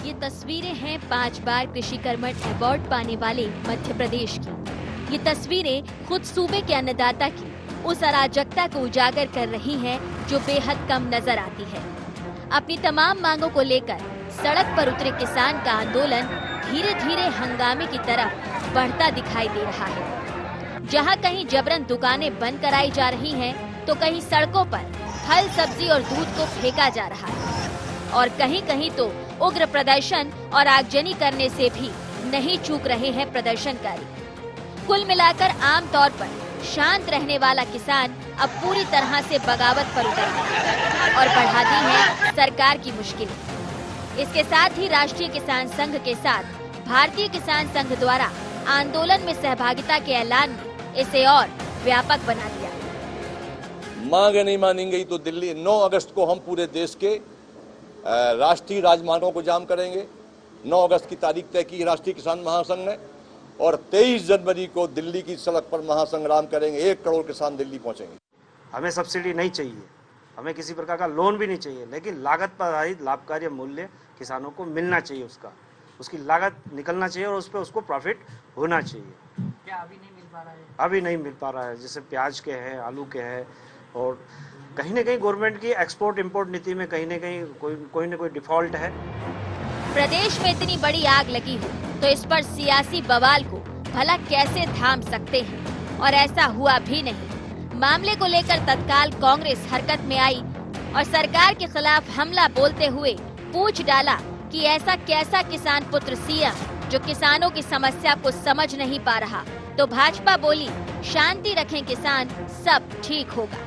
ये तस्वीरें हैं 5 बार कृषि कर्मठ अवार्ड पाने वाले मध्य प्रदेश की। ये तस्वीरें खुद सूबे के अन्नदाता की उस अराजकता को उजागर कर रही हैं जो बेहद कम नजर आती है। अपनी तमाम मांगों को लेकर सड़क पर उतरे किसान का आंदोलन धीरे धीरे हंगामे की तरफ बढ़ता दिखाई दे रहा है। जहां कहीं जबरन दुकानें बंद कराई जा रही हैं, तो कहीं सड़कों पर फल, सब्जी और दूध को फेंका जा रहा है और कहीं कहीं तो उग्र प्रदर्शन और आगजनी करने से भी नहीं चूक रहे हैं प्रदर्शनकारी। कुल मिलाकर आम तौर पर शांत रहने वाला किसान अब पूरी तरह से बगावत पर उतर गया और बढ़ा दी है सरकार की मुश्किलें। इसके साथ ही राष्ट्रीय किसान संघ के साथ भारतीय किसान संघ द्वारा आंदोलन में सहभागिता के ऐलान ने इसे और व्यापक बना दिया। मांगे नहीं मानी गई तो दिल्ली 9 अगस्त को हम पूरे देश के राष्ट्रीय राजमार्गों को जाम करेंगे। 9 अगस्त की तारीख तय की राष्ट्रीय किसान महासंघ ने और 23 जनवरी को दिल्ली की सड़क पर महासंग्राम करेंगे। 1 करोड़ किसान दिल्ली पहुंचेंगे। हमें सब्सिडी नहीं चाहिए, हमें किसी प्रकार का लोन भी नहीं चाहिए, लेकिन लागत पर आधारित लाभकारी मूल्य किसानों को मिलना चाहिए। उसकी लागत निकलना चाहिए और उस पर उसको प्रॉफिट होना चाहिए। क्या अभी नहीं मिल पा रहा है? अभी नहीं मिल पा रहा है। जैसे प्याज के हैं, आलू के हैं और कहीं न कहीं गवर्नमेंट की एक्सपोर्ट इंपोर्ट नीति में कहीं न कहीं कोई न कोई डिफॉल्ट है। प्रदेश में इतनी बड़ी आग लगी हो तो इस पर सियासी बवाल को भला कैसे थाम सकते हैं, और ऐसा हुआ भी नहीं। मामले को लेकर तत्काल कांग्रेस हरकत में आई और सरकार के खिलाफ हमला बोलते हुए पूछ डाला कि ऐसा कैसा किसान पुत्र सीएम जो किसानों की समस्या को समझ नहीं पा रहा। तो भाजपा बोली, शांति रखें किसान, सब ठीक होगा।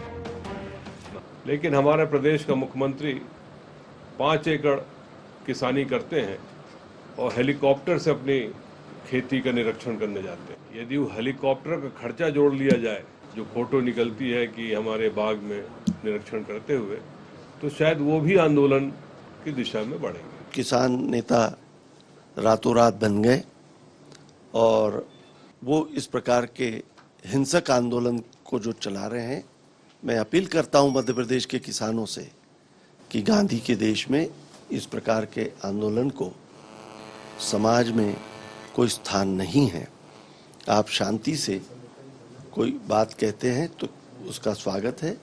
लेकिन हमारे प्रदेश का मुख्यमंत्री 5 एकड़ किसानी करते हैं और हेलीकॉप्टर से अपनी खेती का निरीक्षण करने जाते हैं। यदि वो हेलीकॉप्टर का खर्चा जोड़ लिया जाए, जो फोटो निकलती है कि हमारे बाग में निरीक्षण करते हुए, तो शायद वो भी आंदोलन की दिशा में बढ़ेंगे। किसान नेता रातों रात बन गए और वो इस प्रकार के हिंसक आंदोलन को जो चला रहे हैं, मैं अपील करता हूं मध्य प्रदेश के किसानों से कि गांधी के देश में इस प्रकार के आंदोलन को समाज में कोई स्थान नहीं है। आप शांति से कोई बात कहते हैं तो उसका स्वागत है।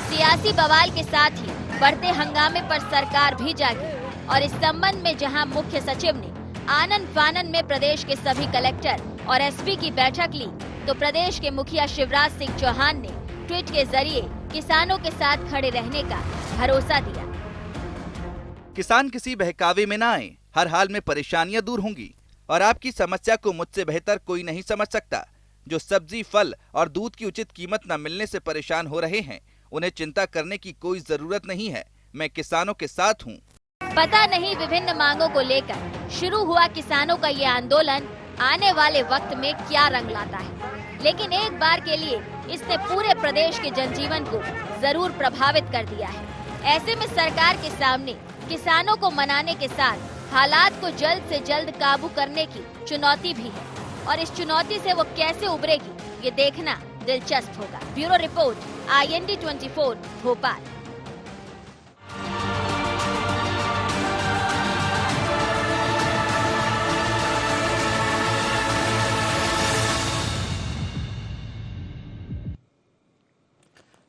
सियासी बवाल के साथ ही बढ़ते हंगामे पर सरकार भी जागी और इस संबंध में जहां मुख्य सचिव ने आनन फानन में प्रदेश के सभी कलेक्टर और एसपी की बैठक ली, तो प्रदेश के मुखिया शिवराज सिंह चौहान ने ट्वीट के जरिए किसानों के साथ खड़े रहने का भरोसा दिया। किसान किसी बहकावे में न आए, हर हाल में परेशानियां दूर होंगी और आपकी समस्या को मुझसे बेहतर कोई नहीं समझ सकता। जो सब्जी, फल और दूध की उचित कीमत न मिलने से परेशान हो रहे हैं, उन्हें चिंता करने की कोई जरूरत नहीं है। मैं किसानों के साथ हूँ। पता नहीं विभिन्न मांगों को लेकर शुरू हुआ किसानों का ये आंदोलन आने वाले वक्त में क्या रंग लाता है, लेकिन एक बार के लिए इसने पूरे प्रदेश के जनजीवन को जरूर प्रभावित कर दिया है। ऐसे में सरकार के सामने किसानों को मनाने के साथ हालात को जल्द से जल्द काबू करने की चुनौती भी है और इस चुनौती से वो कैसे उभरेगी, ये देखना दिलचस्प होगा। Bureau report, IND 24 Bhopal.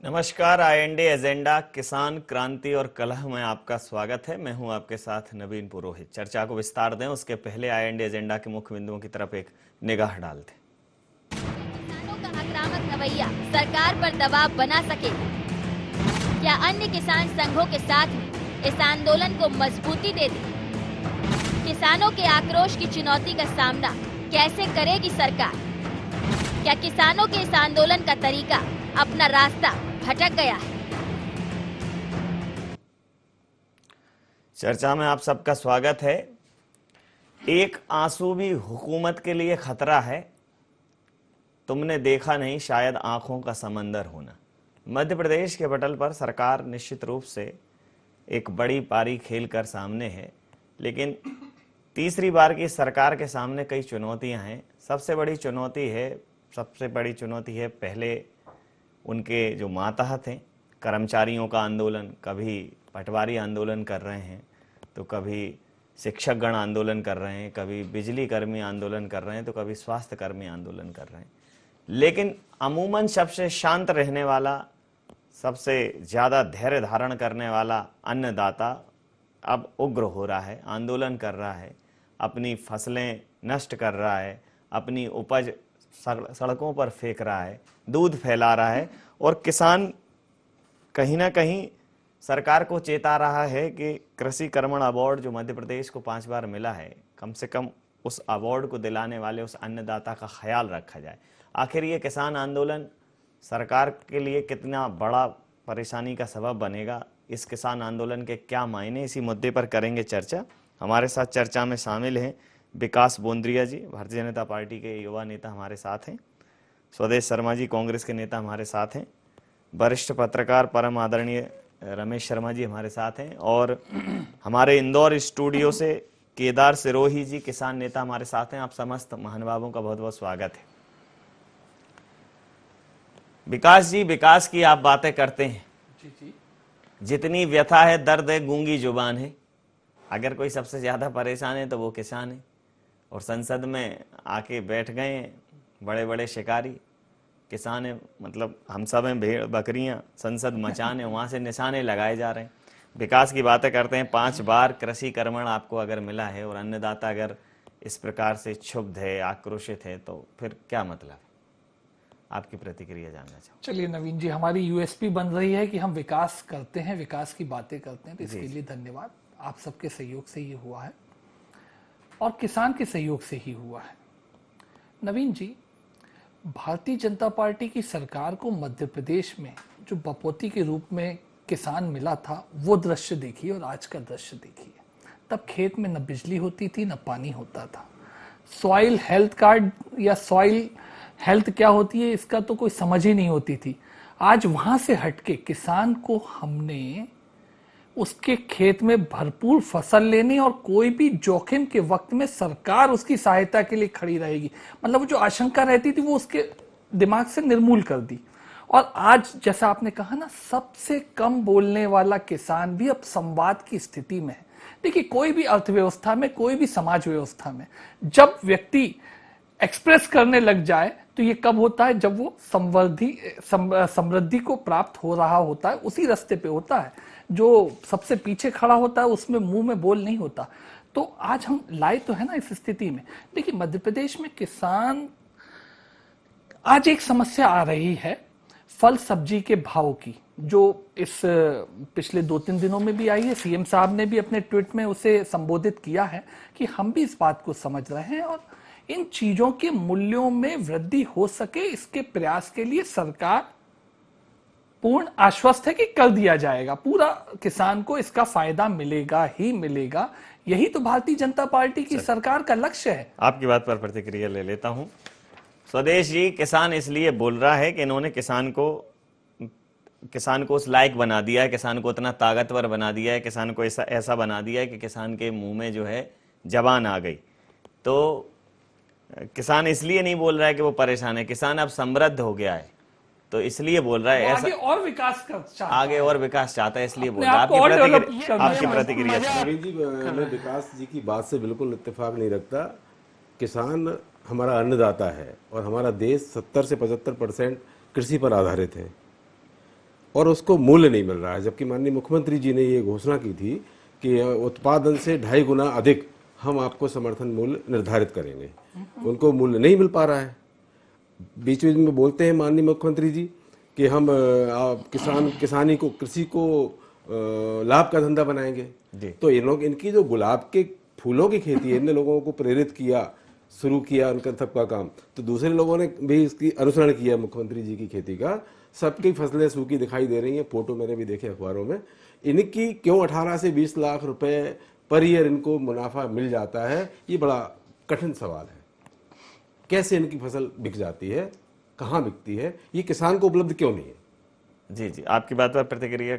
नमस्कार, IND एजेंडा किसान क्रांति और कलह में आपका स्वागत है। मैं हूं आपके साथ नवीन पुरोहित। चर्चा को विस्तार दें उसके पहले IND एजेंडा के मुख्य बिंदुओं की तरफ एक निगाह डालते। किसानों का आक्रामक रवैया सरकार पर दबाव बना सकेगा? क्या अन्य किसान संघों के साथ में इस आंदोलन को मजबूती दे दी? किसानों के आक्रोश की चुनौती का सामना कैसे करेगी सरकार? क्या किसानों के इस आंदोलन का तरीका अपना रास्ता भटक गया है? चर्चा में आप सबका स्वागत है। एक आंसू भी हुकूमत के लिए खतरा है, तुमने देखा नहीं शायद आंखों का समंदर होना। मध्य प्रदेश के पटल पर सरकार निश्चित रूप से एक बड़ी पारी खेल कर सामने है, लेकिन तीसरी बार की सरकार के सामने कई चुनौतियां हैं। सबसे बड़ी चुनौती है पहले उनके जो मातहत हैं, कर्मचारियों का आंदोलन, कभी पटवारी आंदोलन कर रहे हैं, तो कभी शिक्षक गण आंदोलन कर रहे हैं, कभी बिजली कर्मी आंदोलन कर रहे हैं, तो कभी स्वास्थ्य कर्मी आंदोलन कर रहे हैं। लेकिन अमूमन सबसे शांत रहने वाला, सबसे ज़्यादा धैर्य धारण करने वाला अन्नदाता अब उग्र हो रहा है, आंदोलन कर रहा है, अपनी फसलें नष्ट कर रहा है, अपनी उपज सड़कों पर फेंक रहा है, दूध फैला रहा है। और किसान कहीं ना कहीं सरकार को चेता रहा है कि कृषि कर्मण अवार्ड जो मध्य प्रदेश को 5 बार मिला है, कम से कम उस अवार्ड को दिलाने वाले उस अन्नदाता का ख्याल रखा जाए। आखिर ये किसान आंदोलन सरकार के लिए कितना बड़ा परेशानी का सबब बनेगा, इस किसान आंदोलन के क्या मायने, इसी मुद्दे पर करेंगे चर्चा। हमारे साथ चर्चा में शामिल हैं विकास बोंद्रिया जी, भारतीय जनता पार्टी के युवा नेता हमारे साथ हैं, स्वदेश शर्मा जी कांग्रेस के नेता हमारे साथ हैं, वरिष्ठ पत्रकार परम आदरणीय रमेश शर्मा जी हमारे साथ हैं, और हमारे इंदौर स्टूडियो से केदार सिरोही जी किसान नेता हमारे साथ हैं। आप समस्त महानुभावों का बहुत बहुत स्वागत है। विकास जी, विकास की आप बातें करते हैं, जितनी व्यथा है, दर्द है, गूंगी जुबान है। अगर कोई सबसे ज्यादा परेशान है तो वो किसान है, और संसद में आके बैठ गए बड़े बड़े शिकारी किसान है। मतलब हम सब हैं भेड़ बकरियां, संसद मचान है, वहां से निशाने लगाए जा रहे हैं। विकास की बातें करते हैं। 5 बार कृषि कर्मण आपको अगर मिला है और अन्नदाता अगर इस प्रकार से क्षुब्ध है, आक्रोशित है, तो फिर क्या मतलब? आपकी प्रतिक्रिया जानना चाहूँ। चलिए नवीन जी, हमारी यूएसपी बन रही है कि हम विकास करते हैं, विकास की बातें करते हैं, तो इसके लिए धन्यवाद। आप सबके सहयोग से ये हुआ है और किसान के सहयोग से ही हुआ है। नवीन जी, भारतीय जनता पार्टी की सरकार को मध्य प्रदेश में जो बपौती के रूप में किसान मिला था, वो दृश्य देखिए और आज का दृश्य देखिए। तब खेत में न बिजली होती थी, न पानी होता था। सॉइल हेल्थ कार्ड या सॉइल हेल्थ क्या होती है, इसका तो कोई समझ ही नहीं होती थी। आज वहां से हटके किसान को हमने उसके खेत में भरपूर फसल लेने और कोई भी जोखिम के वक्त में सरकार उसकी सहायता के लिए खड़ी रहेगी, मतलब वो जो आशंका रहती थी वो उसके दिमाग से निर्मूल कर दी। और आज जैसा आपने कहा ना, सबसे कम बोलने वाला किसान भी अब संवाद की स्थिति में है। देखिए, कोई भी अर्थव्यवस्था में, कोई भी समाज व्यवस्था में जब व्यक्ति एक्सप्रेस करने लग जाए तो ये कब होता है? जब वो समृद्धि को प्राप्त हो रहा होता है, उसी रास्ते पे होता है। जो सबसे पीछे खड़ा होता है उसमें मुंह में बोल नहीं होता। तो आज हम लाए तो है ना इस स्थिति में। देखिए, मध्य प्रदेश में किसान, आज एक समस्या आ रही है फल सब्जी के भाव की, जो इस पिछले 2-3 दिनों में भी आई है। सीएम साहब ने भी अपने ट्वीट में उसे संबोधित किया है कि हम भी इस बात को समझ रहे हैं और इन चीजों के मूल्यों में वृद्धि हो सके, इसके प्रयास के लिए सरकार पूर्ण आश्वस्त है कि कर दिया जाएगा। पूरा किसान को इसका फायदा मिलेगा ही मिलेगा। यही तो भारतीय जनता पार्टी की सरकार का लक्ष्य है। आपकी बात पर प्रतिक्रिया ले लेता हूं। स्वदेश जी, किसान इसलिए बोल रहा है कि इन्होंने किसान को उस लायक बना दिया है, किसान को उतना ताकतवर बना दिया है, किसान को ऐसा बना दिया है कि किसान के मुंह में जो है जबान आ गई। तो किसान इसलिए नहीं बोल रहा है कि वो परेशान है, किसान अब समृद्ध हो गया है तो इसलिए बोल रहा है। आगे और विकास चाहता है, आगे और विकास चाहता है, इसलिए बोल रहा है। आपकी प्रतिक्रिया। नवीन जी, मैं विकास जी की बात से बिल्कुल इत्तेफाक नहीं रखता। किसान हमारा अन्नदाता है और हमारा देश 70 से 75% कृषि पर आधारित है और उसको मूल्य नहीं मिल रहा है। जबकि माननीय मुख्यमंत्री जी ने ये घोषणा की थी कि उत्पादन से 2.5 गुना अधिक हम आपको समर्थन मूल्य निर्धारित करेंगे, उनको मूल्य नहीं मिल पा रहा है। बीच बीच में बोलते हैं माननीय मुख्यमंत्री जी कि हम किसानी को, कृषि को लाभ का धंधा बनाएंगे। तो इनकी जो गुलाब के फूलों की खेती है, इन लोगों को प्रेरित किया, शुरू किया उनका सबका काम। तो दूसरे लोगों ने भी इसकी अनुसरण किया मुख्यमंत्री जी की खेती का। सबकी फसलें सूखी दिखाई दे रही हैं, फोटो मैंने भी देखे अखबारों में। इनकी क्यों 18 से 20 लाख रुपए पर ईयर इनको मुनाफा मिल जाता है, ये बड़ा कठिन सवाल है। कैसे इनकी फसल बिक जाती है, कहाँ बिकती है, ये किसान को उपलब्ध क्यों नहीं है? जी जी, आपकी बात पर प्रतिक्रिया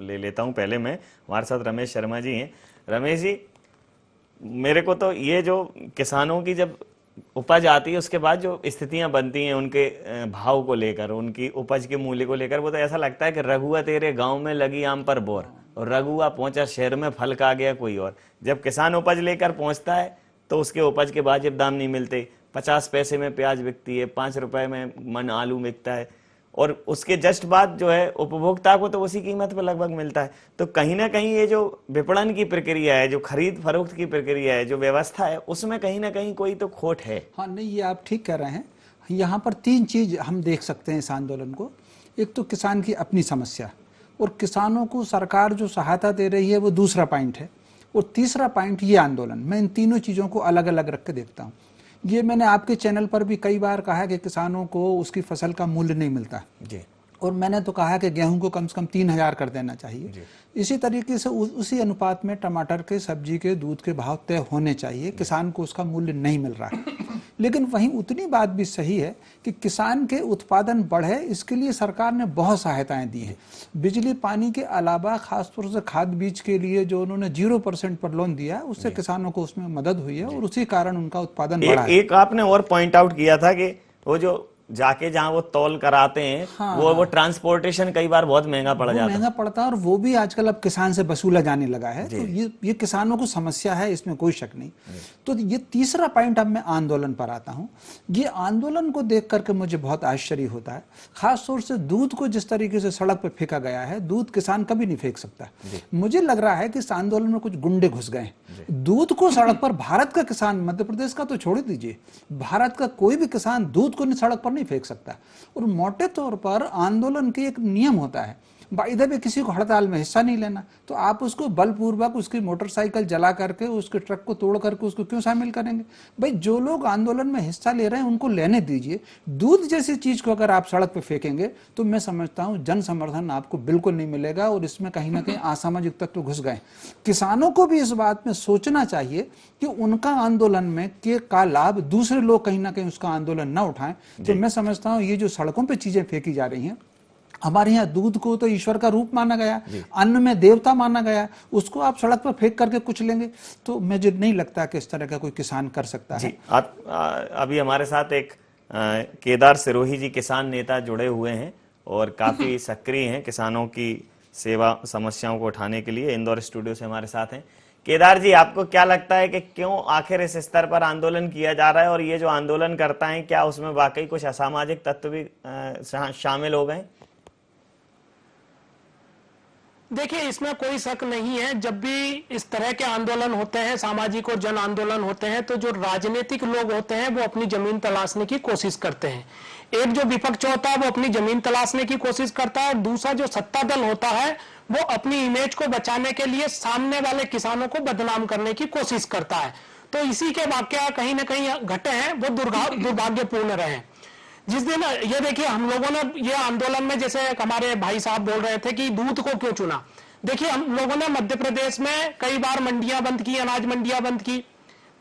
ले लेता हूं। पहले मैं, हमारे साथ रमेश शर्मा जी हैं। रमेश जी, मेरे को तो ये जो किसानों की जब उपज आती है उसके बाद जो स्थितियां बनती हैं उनके भाव को लेकर, उनकी उपज के मूल्य को लेकर, वो तो ऐसा लगता है कि रघुआ तेरे गांव में लगी आम पर बोर। और रघुआ पहुंचा शहर में, फल खा गया कोई और। जब किसान उपज लेकर पहुंचता है तो उसके उपज के वाजिब दाम नहीं मिलते। 50 पैसे में प्याज बिकती है, 5 रुपए में मन आलू बिकता है, और उसके जस्ट बाद जो है उपभोक्ता को तो उसी कीमत पर लगभग मिलता है। तो कहीं ना कहीं ये जो विपणन की प्रक्रिया है, जो खरीद फरोख्त की प्रक्रिया है, जो व्यवस्था है, उसमें कहीं ना कहीं कोई तो खोट है। हाँ, नहीं, ये आप ठीक कह रहे हैं। यहाँ पर 3 चीज हम देख सकते हैं इस आंदोलन को। एक तो किसान की अपनी समस्या, और किसानों को सरकार जो सहायता दे रही है वो दूसरा पॉइंट है, और तीसरा पॉइंट ये आंदोलन। मैं इन तीनों चीज़ों को अलग अलग रख के देखता हूँ। ये मैंने आपके चैनल पर भी कई बार कहा कि किसानों को उसकी फसल का मूल्य नहीं मिलता जी, और मैंने तो कहा कि गेहूं को कम से कम 3000 कर देना चाहिए। इसी तरीके से उसी अनुपात में टमाटर के, सब्जी के, दूध के भाव तय होने चाहिए। किसान को उसका मूल्य नहीं मिल रहा है। लेकिन वहीं उतनी बात भी सही है कि किसान के उत्पादन बढ़े, इसके लिए सरकार ने बहुत सहायताएं दी हैं। बिजली पानी के अलावा खासतौर से खाद बीज के लिए जो उन्होंने 0% पर लोन दिया है, उससे किसानों को उसमें मदद हुई है और उसी कारण उनका उत्पादन बढ़ा है। एक आपने और पॉइंट आउट किया था कि वो जो जाके जहाँ वो तौल कराते हैं, हाँ, वो ट्रांसपोर्टेशन कई बार बहुत महंगा पड़ जाता है। महंगा पड़ता है, और वो भी आजकल अब किसान से वसूला जाने लगा है। तो ये किसानों को समस्या है, इसमें कोई शक नहीं। तो ये तीसरा पॉइंट अब मैं आंदोलन पर आता हूँ। ये आंदोलन को देख करके मुझे बहुत आश्चर्य होता है, खासतौर से दूध को जिस तरीके से सड़क पर फेंका गया है। दूध किसान कभी नहीं फेंक सकता। मुझे लग रहा है कि इस आंदोलन में कुछ गुंडे घुस गए। दूध को सड़क पर भारत का किसान, मध्य प्रदेश का तो छोड़ दीजिए, भारत का कोई भी किसान दूध को सड़क पर नहीं फेंक सकता। और मोटे तौर पर आंदोलन के एक नियम होता है, बाय द वे किसी को हड़ताल में हिस्सा नहीं लेना, तो आप उसको बलपूर्वक उसकी मोटरसाइकिल जला करके, उसके ट्रक को तोड़ करके उसको क्यों शामिल करेंगे? भाई, जो लोग आंदोलन में हिस्सा ले रहे हैं उनको लेने दीजिए। दूध जैसी चीज को अगर आप सड़क पर फेंकेंगे तो मैं समझता हूं जन समर्थन आपको बिल्कुल नहीं मिलेगा, और इसमें कहीं ना कहीं असामाजिक तत्व घुस गए। किसानों को भी इस बात में सोचना चाहिए कि उनका आंदोलन में का लाभ दूसरे लोग कहीं ना कहीं उसका आंदोलन न उठाएं। तो मैं समझता हूं ये जो सड़कों पर चीजें फेंकी जा रही हैं, हमारे यहाँ दूध को तो ईश्वर का रूप माना गया, अन्न में देवता माना गया, उसको आप सड़क पर फेंक करके कुछ लेंगे, तो मुझे नहीं लगता कि इस तरह का कोई किसान कर सकता है। आप अभी हमारे साथ एक केदार सिरोही जी किसान नेता जुड़े हुए हैं और काफी सक्रिय हैं किसानों की सेवा समस्याओं को उठाने के लिए। इंदौर स्टूडियो से हमारे साथ हैं। केदार जी, आपको क्या लगता है कि क्यों आखिर इस स्तर पर आंदोलन किया जा रहा है, और ये जो आंदोलन करता है क्या उसमें वाकई कुछ असामाजिक तत्व भी शामिल हो गए? देखिए, इसमें कोई शक नहीं है। जब भी इस तरह के आंदोलन होते हैं, सामाजिक और जन आंदोलन होते हैं, तो जो राजनीतिक लोग होते हैं वो अपनी जमीन तलाशने की कोशिश करते हैं। एक जो विपक्ष होता है वो अपनी जमीन तलाशने की कोशिश करता है, दूसरा जो सत्ता दल होता है वो अपनी इमेज को बचाने के लिए सामने वाले किसानों को बदनाम करने की कोशिश करता है। तो इसी के वाकया कहीं ना कहीं घटे हैं वो दुर्भाग्यपूर्ण रहे। जिस दिन ये देखिए, हम लोगों ने ये आंदोलन में, जैसे हमारे भाई साहब बोल रहे थे कि दूध को क्यों चुना, देखिए हम लोगों ने मध्य प्रदेश में कई बार मंडियां बंद की, अनाज मंडियां बंद की।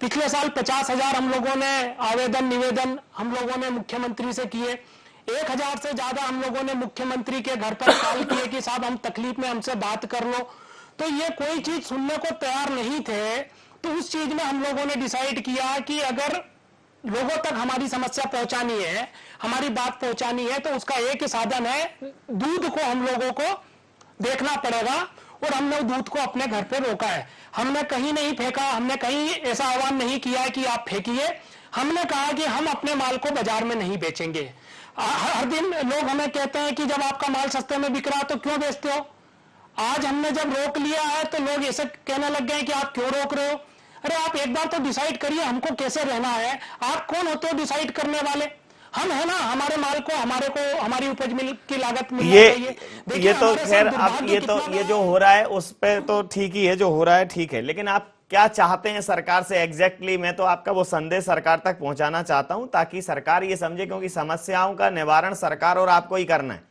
पिछले साल 50,000 हम लोगों ने आवेदन निवेदन हम लोगों ने मुख्यमंत्री से किए। 1000 से ज्यादा हम लोगों ने मुख्यमंत्री के घर पर कॉल किए कि साहब हम तकलीफ में, हमसे बात कर लो। तो ये कोई चीज सुनने को तैयार नहीं थे। तो उस चीज में हम लोगों ने डिसाइड किया कि अगर लोगों तक हमारी समस्या पहुंचानी है, हमारी बात पहुंचानी है, तो उसका एक ही साधन है, दूध को हम लोगों को देखना पड़ेगा। और हमने दूध को अपने घर पे रोका है। हमने कहीं नहीं फेंका, हमने कहीं ऐसा आह्वान नहीं किया है कि आप फेंकिए। हमने कहा कि हम अपने माल को बाजार में नहीं बेचेंगे। हर दिन लोग हमें कहते हैं कि जब आपका माल सस्ते में बिक रहा तो क्यों बेचते हो? आज हमने जब रोक लिया है तो लोग ऐसे कहने लग गए कि आप क्यों रोक रहे हो? अरे आप एक बार तो डिसाइड करिए हमको कैसे रहना है। आप कौन होते हो डिसाइड करने वाले? हम है ना, हमारे माल को, हमारी उपज की लागत मिलनी चाहिए। ये तो खैर, अब ये जो हो रहा है उस पे तो ठीक ही है, जो हो रहा है ठीक है, लेकिन आप क्या चाहते हैं सरकार से एग्जैक्टली? मैं तो आपका वो संदेश सरकार तक पहुंचाना चाहता हूं ताकि सरकार ये समझे, क्योंकि समस्याओं का निवारण सरकार और आपको ही करना है।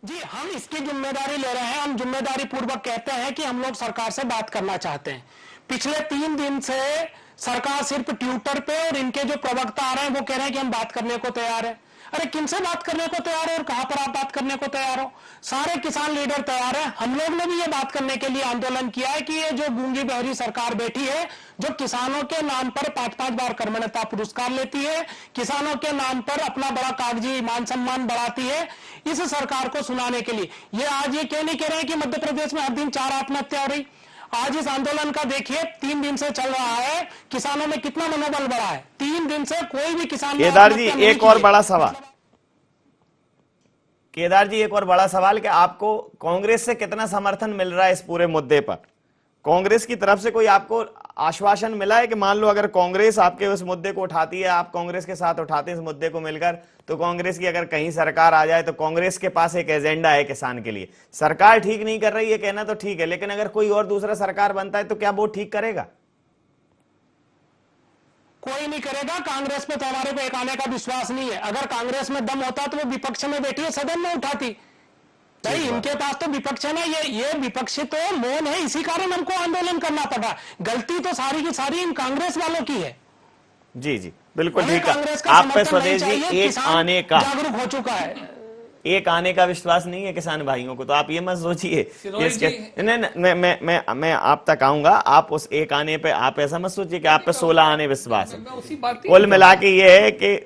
जी, हम इसकी जिम्मेदारी ले रहे हैं। हम जिम्मेदारी पूर्वक कहते हैं कि हम लोग सरकार से बात करना चाहते हैं। पिछले 3 दिन से सरकार सिर्फ ट्विटर पे और इनके जो प्रवक्ता आ रहे हैं वो कह रहे हैं कि हम बात करने को तैयार है। अरे किनसे बात करने को तैयार हो और कहां पर आप बात करने को तैयार हो? सारे किसान लीडर तैयार है। हम लोग ने भी ये बात करने के लिए आंदोलन किया है कि ये जो गूंगी बहरी सरकार बैठी है, जो किसानों के नाम पर 5-5 बार कर्मण्यता पुरस्कार लेती है, किसानों के नाम पर अपना बड़ा कागजी मान सम्मान बढ़ाती है, इस सरकार को सुनाने के लिए ये आज ये क्यों नहीं कह रहे हैं कि मध्य प्रदेश में हर दिन 4 आत्महत्या हो रही? आज इस आंदोलन का देखिए 3 दिन से चल रहा है, किसानों में कितना मनोबल बढ़ा है। 3 दिन से कोई भी किसान केदार जी एक और बड़ा सवाल, केदार जी एक और बड़ा सवाल कि आपको कांग्रेस से कितना समर्थन मिल रहा है इस पूरे मुद्दे पर? कांग्रेस की तरफ से कोई आपको आश्वासन मिला है कि मान लो अगर कांग्रेस आपके उस मुद्दे को उठाती है, आप कांग्रेस के साथ उठाते हैं इस मुद्दे को मिलकर, तो कांग्रेस की अगर कहीं सरकार आ जाए तो कांग्रेस के पास एक एजेंडा है किसान के लिए? सरकार ठीक नहीं कर रही है कहना तो ठीक है, लेकिन अगर कोई और दूसरा सरकार बनता है तो क्या वो ठीक करेगा? कोई नहीं करेगा। कांग्रेस पे तो हमारे को एक आने का विश्वास नहीं है। अगर कांग्रेस में दम होता तो वो विपक्ष में बैठी है, सदन में उठाती। भाई इनके पास तो विपक्ष है ना, ये विपक्ष तो मौन है, इसी कारण हमको आंदोलन करना पड़ा। गलती तो सारी की सारी इन कांग्रेस वालों की है। जी जी बिल्कुल ठीक है। आप पे स्वदेश जी एक आने का जागरूक हो चुका है, एक आने का विश्वास नहीं है किसान भाइयों को, तो आप ये मत सोचिए इसके नहीं, मैं आप तक आऊंगा। आप उस एक आने पे आप ऐसा मत सोचिए कि आप पे 16 आने विश्वास है। कुल मिला के ये है कि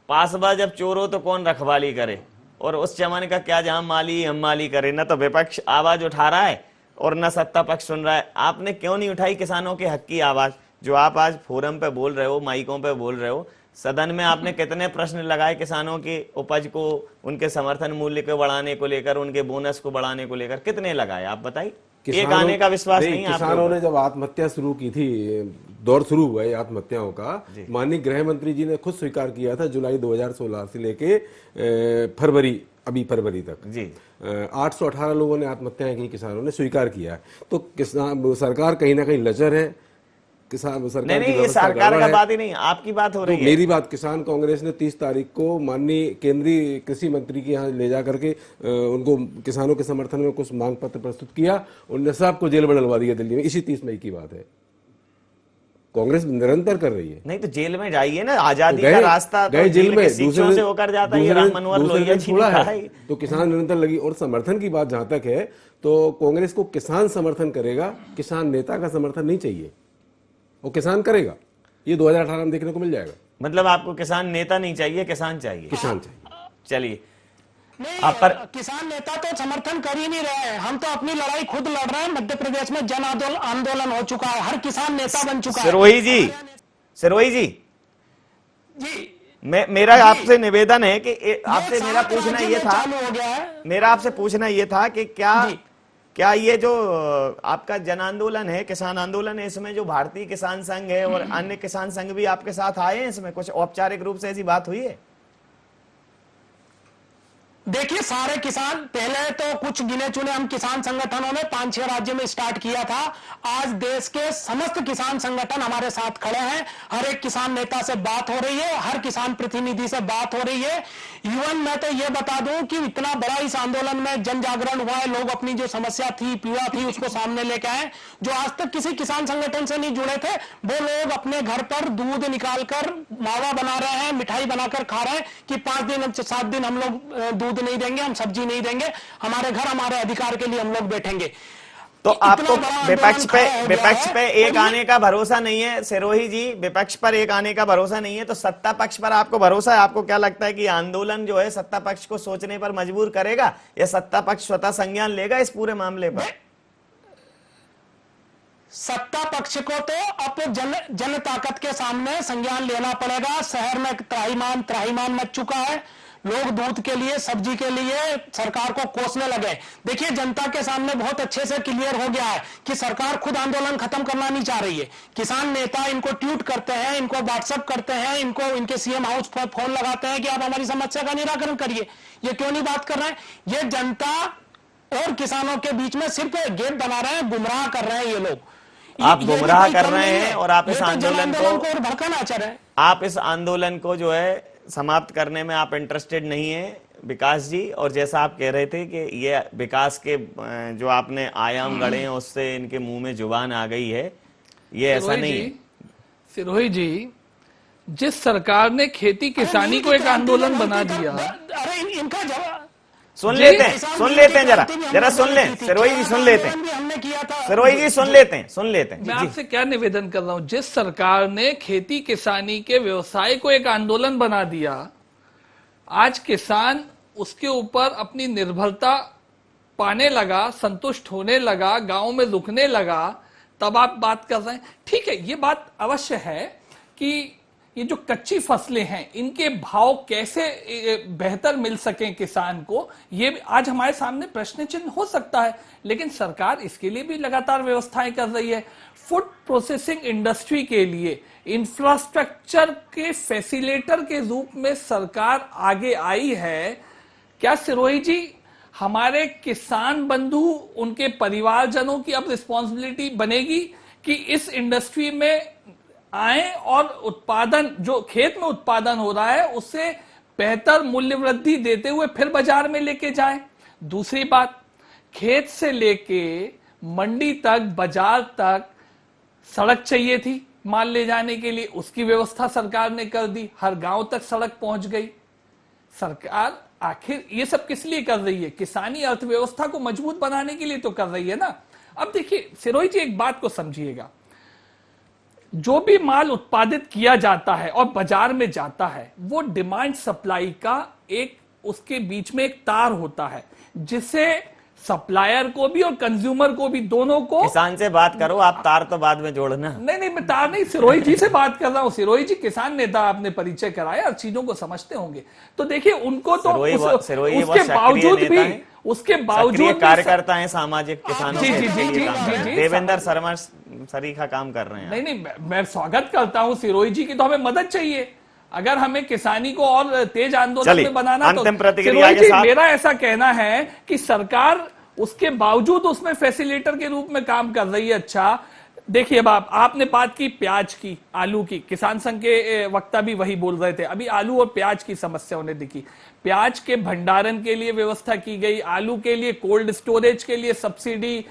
पासबा जब चोर हो तो कौन रखवाली करे, और उस जमाने का क्या जहां माली हम माली करे। न तो विपक्ष आवाज उठा रहा है और न सत्ता पक्ष सुन रहा है। आपने क्यों नहीं उठाई किसानों के हक की आवाज, जो आप आज फोरम पे बोल रहे हो, माइकों पे बोल रहे हो? सदन में आपने कितने प्रश्न लगाए किसानों की उपज को, उनके समर्थन मूल्य को बढ़ाने को लेकर, उनके बोनस को बढ़ाने को लेकर कितने लगाए? आप बताइए। एक आने का विश्वास नहीं है। किसानों ने जब आत्महत्या शुरू की थी, दौर शुरू हुआ है आत्महत्याओं का, माननीय गृह मंत्री जी ने खुद स्वीकार किया था जुलाई 2016 से लेके फरवरी तक जी 818 लोगों ने आत्महत्याएं की, किसानों ने स्वीकार किया है। तो किसान सरकार कहीं ना कहीं लचर है। किसान सरकार नहीं, ये सरकार का बात ही नहीं, आपकी बात हो रही है। मेरी बात, किसान कांग्रेस ने 30 तारीख को माननीय केंद्रीय कृषि मंत्री के यहाँ ले जाकर के उनको किसानों के समर्थन में कुछ मांग पत्र प्रस्तुत किया, उनने सबको जेल में डलवा दिया दिल्ली में। इसी 30 मई की बात है। कांग्रेस निरंतर कर रही है। नहीं तो जेल में जाइए ना, आजादी का रास्ता गए जेल में दूसरे से होकर जाता है। राम मनोहर लोहिया जी ने कहा है। तो किसान निरंतर लगी। और समर्थन की बात जहां तक है तो कांग्रेस को किसान समर्थन करेगा, किसान नेता का समर्थन नहीं चाहिए। वो किसान करेगा, ये 2018 में देखने को मिल जाएगा। मतलब आपको किसान नेता नहीं चाहिए, किसान चाहिए? किसान चाहिए। चलिए, नहीं किसान नेता तो समर्थन कर ही नहीं रहे हैं। हम तो अपनी लड़ाई खुद लड़ रहे हैं। मध्य प्रदेश में जन आंदोलन हो चुका है, हर किसान नेता बन चुका है। सिरोही जी मेरा आपसे निवेदन है कि आपसे मेरा पूछना ये था, मेरा आपसे पूछना ये था कि क्या ये जो आपका जन आंदोलन है, किसान आंदोलन है, इसमें जो भारतीय किसान संघ है और अन्य किसान संघ भी आपके साथ आए हैं? इसमें कुछ औपचारिक रूप से ऐसी बात हुई है? देखिए, सारे किसान, पहले तो कुछ गिने चुने हम किसान संगठनों ने 5-6 राज्यों में स्टार्ट किया था। आज देश के समस्त किसान संगठन हमारे साथ खड़े हैं। हर एक किसान नेता से बात हो रही है, हर किसान प्रतिनिधि से बात हो रही है। इवन मैं तो ये बता दूं कि इतना बड़ा इस आंदोलन में जन जागरण हुआ है। लोग अपनी जो समस्या थी, पीड़ा थी, उसको सामने लेके आए। जो आज तक किसी किसान संगठन से नहीं जुड़े थे, वो लोग अपने घर पर दूध निकालकर मावा बना रहे हैं, मिठाई बनाकर खा रहे हैं कि 5 दिन 7 दिन हम लोग दूध नहीं देंगे, हम सब्जी नहीं देंगे, हमारे घर हमारे अधिकार के लिए हम लोग बैठेंगे। तो आपको विपक्ष पे एक आने का भरोसा नहीं है सिरोही जी? विपक्ष पर एक आने का भरोसा नहीं है, तो सत्ता पक्ष पर आपको भरोसा है? आपको क्या लगता है कि आंदोलन जो है सत्ता पक्ष को सोचने पर मजबूर करेगा, या सत्ता पक्ष स्वतः संज्ञान लेगा इस पूरे मामले पर? सत्ता पक्ष को तो अब जन ताकत के सामने संज्ञान लेना पड़ेगा। शहर में त्राहिमाम मच चुका है। लोग दूध के लिए, सब्जी के लिए सरकार को कोसने लगे। देखिए, जनता के सामने बहुत अच्छे से क्लियर हो गया है कि सरकार खुद आंदोलन खत्म करना नहीं चाह रही है। किसान नेता इनको ट्वीट करते हैं, इनको व्हाट्सएप करते हैं, इनके सीएम हाउस पर फोन लगाते हैं कि आप हमारी समस्या का निराकरण करिए। ये क्यों नहीं बात कर रहे हैं? ये जनता और किसानों के बीच में सिर्फ गेट बना रहे हैं, गुमराह कर रहे हैं ये लोग। आप गुमराह कर रहे हैं और आप इस आंदोलन को भड़काना चाह रहे हैं। आप इस आंदोलन को जो है समाप्त करने में आप इंटरेस्टेड नहीं है विकास जी। और जैसा आप कह रहे थे कि ये विकास के जो आपने आयाम गढ़े हैं उससे इनके मुंह में जुबान आ गई है, ये ऐसा नहीं है। सिरोही जी, जिस सरकार ने खेती किसानी को एक आंदोलन बना दिया, अरे इनका जवाब सुन लेते हैं जरा सुन लें सिरोही जी, सुन लेते हैं हमने किया था। सिरोही जी, सुन लेते हैं मैं आपसे क्या निवेदन कर रहा हूं, जिस सरकार ने खेती किसानी के व्यवसाय को एक आंदोलन बना दिया, आज किसान उसके ऊपर अपनी निर्भरता पाने लगा, संतुष्ट होने लगा, गांव में रुकने लगा, तब आप बात कर रहे हैं। ठीक है, ये बात अवश्य है कि ये जो कच्ची फसलें हैं इनके भाव कैसे बेहतर मिल सकें किसान को, ये आज हमारे सामने प्रश्न चिन्ह हो सकता है, लेकिन सरकार इसके लिए भी लगातार व्यवस्थाएं कर रही है। फूड प्रोसेसिंग इंडस्ट्री के लिए इंफ्रास्ट्रक्चर के फैसिलिटेटर के रूप में सरकार आगे आई है। क्या सिरोही जी, हमारे किसान बंधु, उनके परिवारजनों की अब रिस्पॉन्सिबिलिटी बनेगी कि इस इंडस्ट्री में आए और उत्पादन, जो खेत में उत्पादन हो रहा है उससे बेहतर मूल्य वृद्धि देते हुए फिर बाजार में लेके जाएं। दूसरी बात, खेत से लेके मंडी तक, बाजार तक सड़क चाहिए थी माल ले जाने के लिए, उसकी व्यवस्था सरकार ने कर दी, हर गांव तक सड़क पहुंच गई। सरकार आखिर ये सब किस लिए कर रही है? किसानी अर्थव्यवस्था को मजबूत बनाने के लिए तो कर रही है ना। अब देखिए सिरोही जी, एक बात को समझिएगा, जो भी माल उत्पादित किया जाता है और बाजार में जाता है, वो डिमांड सप्लाई का एक, उसके बीच में एक तार होता है जिसे सप्लायर को भी और कंज्यूमर को भी, दोनों को। किसान से बात करो, आप तार तो बाद में जोड़ना। नहीं, मैं तार नहीं, सिरोही जी से बात कर रहा हूं। सिरोही जी किसान नेता, आपने परिचय कराया और चीजों को समझते होंगे, तो देखिए उनको तो उसके बावजूद कार्यकर्ता हैं सामाजिक किसानों के। देवेंद्र शर्मा सरीखा काम कर रहे हैं। नहीं, मैं स्वागत करता हूं सिरोही जी की, तो हमें मदद चाहिए। अगर हमें किसानी को और तेज आंदोलन में बनाना, तो सिरोही जी, मेरा ऐसा कहना है कि सरकार उसके बावजूद उसमें फैसिलिटेटर के रूप में काम कर रही है। अच्छा देखिए, अब आपने बात की प्याज की, आलू की, किसान संघ के वक्ता भी वही बोल रहे थे, अभी आलू और प्याज की समस्या उन्हें दिखी। प्याज के भंडारण के लिए व्यवस्था की गई, आलू के लिए कोल्ड स्टोरेज के लिए सब्सिडी,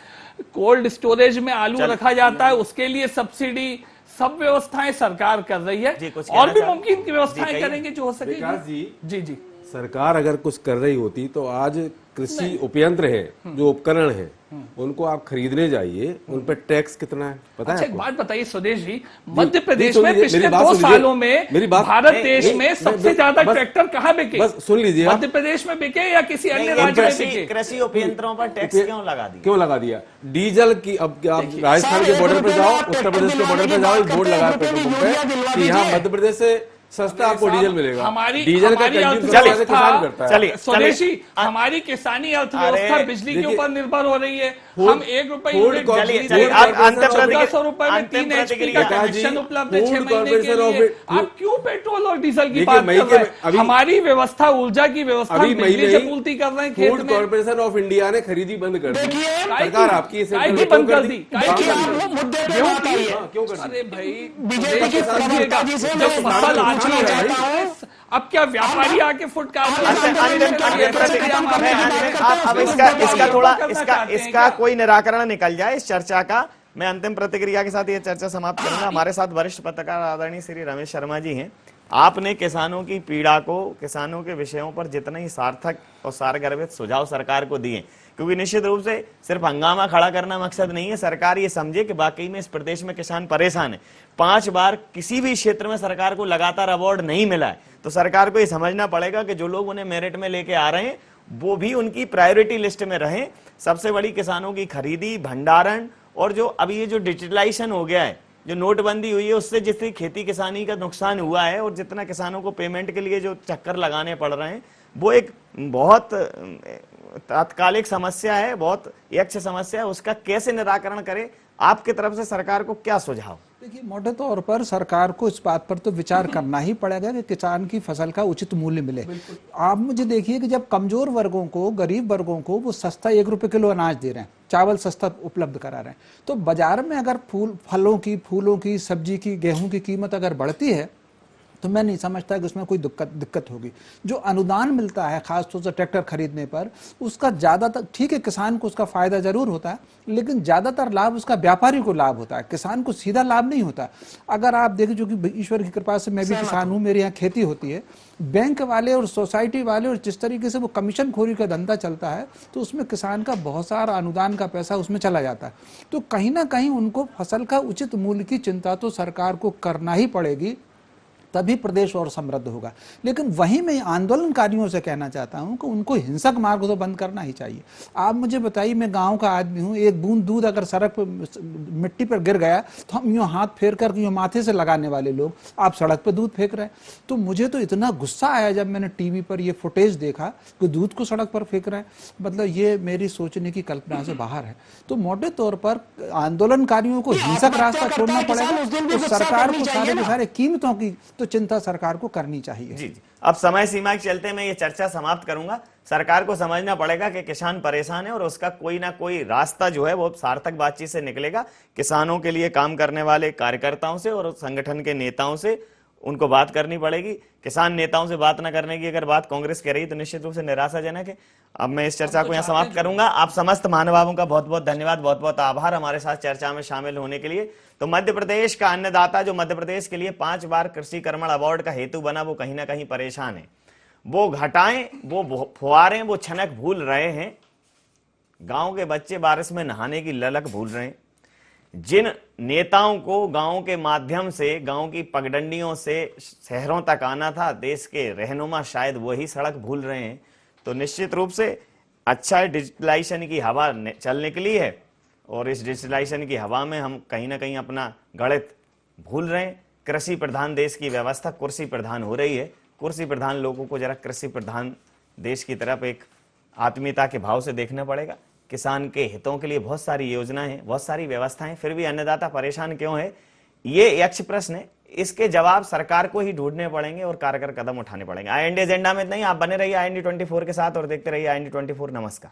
कोल्ड स्टोरेज में आलू रखा जाता है उसके लिए सब्सिडी, सब व्यवस्थाएं सरकार कर रही है, और भी मुमकिन की व्यवस्थाएं करेंगे जो हो सके। जी, सरकार अगर कुछ कर रही होती तो आज कृषि उपयंत्र है, जो उपकरण है, उनको आप खरीदने जाइए, उन पर टैक्स कितना है पता है? एक बात बताइए स्वदेश जी, मध्य प्रदेश में पिछले 2 सालों में भारत देश में सबसे ज्यादा ट्रैक्टर कहाँ बिके? बस सुन लीजिए, मध्य प्रदेश में बिके या किसी अन्य राज्य में बिके? कृषि उपयंत्रों पर टैक्स क्यों लगा दिया? डीजल की, अब आप राजस्थान के बॉर्डर पर जाओ, उत्तर प्रदेश के बॉर्डर पर जाओ, बोर्ड लगा पेट्रोल पंप पे कि यहाँ मध्य प्रदेश से सस्ता आपको डीजल मिलेगा। डीजल का किसान करता है। स्वदेशी, हमारी किसानी अर्थव्यवस्था बिजली के ऊपर निर्भर हो रही है। हम 1 रुपए यूनिट 1400 रुपए में 3 HP का कनेक्शन उपलब्ध है 6 महीने के लिए। आप क्यों पेट्रोल और डीजल की बात कर रहे हैं? हमारी व्यवस्था, ऊर्जा की व्यवस्था बिजली से पूर्ति कर रहे हैं खेत में। फूड कॉर्पोरेशन ऑफ इंडिया ने खरीदी बंद कर दी, सरकार आपकी बंद कर दी। अरे भाई, फसल अब क्या व्यापारी आके फुट इसका कोई निराकरण निकल जाए इस चर्चा का। मैं अंतिम प्रतिक्रिया के साथ ये चर्चा समाप्त करूंगा। हमारे साथ वरिष्ठ पत्रकार आदरणीय श्री रमेश शर्मा जी हैं। आपने किसानों की पीड़ा को, किसानों के विषयों पर जितने ही सार्थक और सारगर्भित सुझाव सरकार को दिए, क्योंकि निश्चित रूप से सिर्फ हंगामा खड़ा करना मकसद नहीं है। सरकार ये समझे कि वाकई में इस प्रदेश में किसान परेशान है। 5 बार किसी भी क्षेत्र में सरकार को लगातार अवार्ड नहीं मिला है, तो सरकार को ये समझना पड़ेगा कि जो लोग उन्हें मेरिट में लेके आ रहे हैं वो भी उनकी प्रायोरिटी लिस्ट में रहें। सबसे बड़ी किसानों की खरीदी, भंडारण, और जो अभी ये जो डिजिटलाइजेशन हो गया है, जो नोटबंदी हुई है, उससे जितनी खेती किसानी का नुकसान हुआ है और जितना किसानों को पेमेंट के लिए जो चक्कर लगाने पड़ रहे हैं, वो एक बहुत तात्कालिक समस्या है, बहुत यक्ष समस्या है। उसका कैसे निराकरण करे? आपकी तरफ से सरकार को क्या सुझाव? देखिए, मोटे तौर पर सरकार को इस बात पर तो विचार करना ही पड़ेगा कि किसान की फसल का उचित मूल्य मिले। आप मुझे देखिए कि जब कमजोर वर्गों को, गरीब वर्गों को वो सस्ता 1 रुपए किलो अनाज दे रहे हैं, चावल सस्ता उपलब्ध करा रहे हैं, तो बाजार में अगर फलों की, फूलों की, सब्जी की, गेहूं की कीमत अगर बढ़ती है तो मैं नहीं समझता कि उसमें कोई दिक्कत होगी। जो अनुदान मिलता है खासतौर से ट्रैक्टर खरीदने पर, उसका ज़्यादातर, ठीक है किसान को उसका फायदा जरूर होता है, लेकिन ज़्यादातर लाभ उसका व्यापारी को लाभ होता है, किसान को सीधा लाभ नहीं होता। अगर आप देखें, जो कि ईश्वर की कृपा से मैं भी किसान हूँ, मेरे यहाँ खेती होती है, बैंक वाले और सोसाइटी वाले और जिस तरीके से वो कमीशन खोरी का धंधा चलता है, तो उसमें किसान का बहुत सारा अनुदान का पैसा उसमें चला जाता है। तो कहीं ना कहीं उनको फसल का उचित मूल्य की चिंता तो सरकार को करना ही पड़ेगी, तभी प्रदेश और समृद्ध होगा। लेकिन वहीं मैं आंदोलनकारियों से कहना चाहता हूं कि उनको हिंसक मार्ग तो बंद करना ही चाहिए। आप मुझे बताइए, मैं गांव का आदमी हूं, एक बूंद दूध अगर सड़क पर मिट्टी पर गिर गया तो हम यूँ हाथ फेर कर यूँ माथे से लगाने वाले लोग, आप सड़क पर दूध फेंक रहे हैं। तो मुझे तो इतना गुस्सा आया जब मैंने टीवी पर ये फुटेज देखा कि दूध को सड़क पर फेंक रहे हैं। मतलब ये मेरी सोचने की कल्पना से बाहर है। तो मोटे तौर पर आंदोलनकारियों को हिंसक रास्ता छोड़ना पड़ेगा, तो सरकार को सारे के सारे कीमतों की चिंता सरकार को करनी चाहिए। जी। अब समय सीमा के चलते मैं ये चर्चा समाप्त करूंगा। सरकार को समझना पड़ेगा कि किसान परेशान है और उसका कोई ना कोई रास्ता जो है वो सार्थक बातचीत से निकलेगा। किसानों के लिए काम करने वाले कार्यकर्ताओं से और संगठन के नेताओं से उनको बात करनी पड़ेगी। किसान नेताओं से बात ना करने की अगर बात कांग्रेस कह रही तो निश्चित रूप से निराशाजनक है। अब मैं इस चर्चा को यहाँ समाप्त करूंगा। आप समस्त महानुभावों का बहुत बहुत धन्यवाद, बहुत बहुत आभार हमारे साथ चर्चा में शामिल होने के लिए। तो मध्य प्रदेश का अन्नदाता जो मध्य प्रदेश के लिए 5 बार कृषि कर्मण अवार्ड का हेतु बना, वो कहीं ना कहीं परेशान है। वो घटाएं, वो फुहारें, वो छनक भूल रहे हैं। गांव के बच्चे बारिश में नहाने की ललक भूल रहे हैं। जिन नेताओं को गांव के माध्यम से, गांव की पगडंडियों से शहरों तक आना था, देश के रहनुमा, शायद वही सड़क भूल रहे हैं। तो निश्चित रूप से अच्छा है, डिजिटलाइजेशन की हवा चलने के लिए है और इस डिजिटलाइजेशन की हवा में हम कहीं ना कहीं अपना गणित भूल रहे हैं। कृषि प्रधान देश की व्यवस्था कुर्सी प्रधान हो रही है। कुर्सी प्रधान लोगों को जरा कृषि प्रधान देश की तरफ एक आत्मीयता के भाव से देखना पड़ेगा। किसान के हितों के लिए बहुत सारी योजनाएं हैं, बहुत सारी व्यवस्थाएं, फिर भी अन्नदाता परेशान क्यों है, ये यक्ष प्रश्न है। इसके जवाब सरकार को ही ढूंढने पड़ेंगे और कारगर कदम उठाने पड़ेंगे। IND एजेंडा में नहीं, आप बने रहिए IND 24 के साथ और देखते रहिए IND 24। नमस्कार।